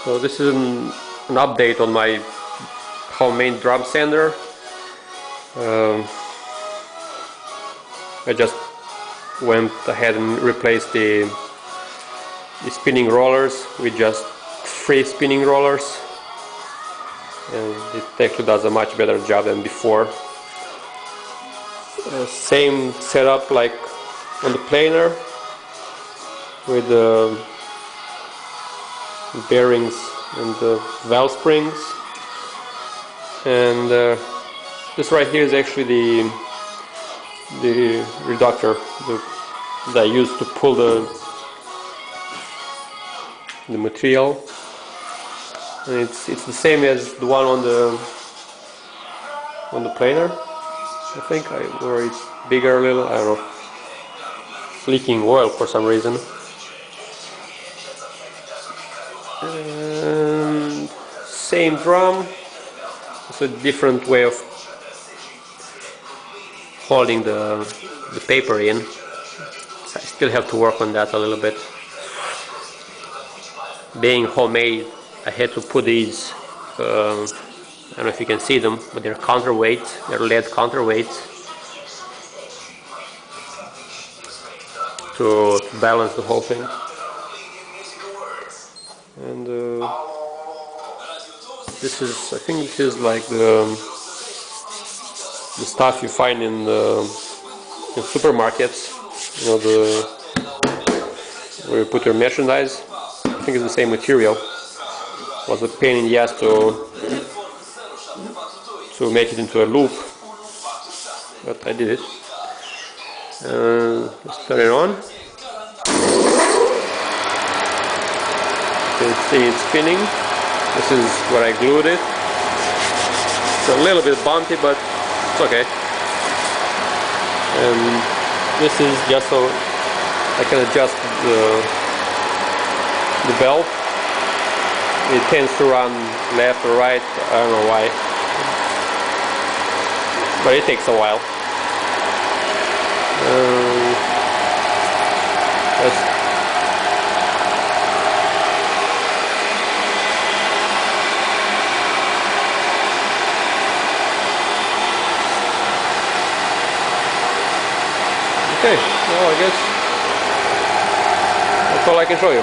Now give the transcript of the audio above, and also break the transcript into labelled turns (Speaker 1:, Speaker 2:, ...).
Speaker 1: So this is an update on my homemade drum sander. I just went ahead and replaced the spinning rollers with just 3 spinning rollers, and it actually does a much better job than before. Same setup like on the planer, with the bearings and the valve springs, and this right here is actually the reductor that I use to pull the material, and it's the same as the one on the planer, I think, or it's bigger a little, I don't know. It's leaking oil for some reason. And same drum, it's a different way of holding the paper in, so I still have to work on that a little bit. Being homemade, I had to put these, I don't know if you can see them, but they're counterweights, they're lead counterweights, to balance the whole thing. And this is, I think this is like the stuff you find in supermarkets, you know, where you put your merchandise. I think it's the same material. It was a pain in the ass to make it into a loop, but I did it. Let's turn it on. You can see it spinning. This is where I glued it. It's a little bit bumpy, but it's okay. And this is just so I can adjust the belt. It tends to run left or right, I don't know why, but it takes a while. Okay, well, I guess that's all I can show you.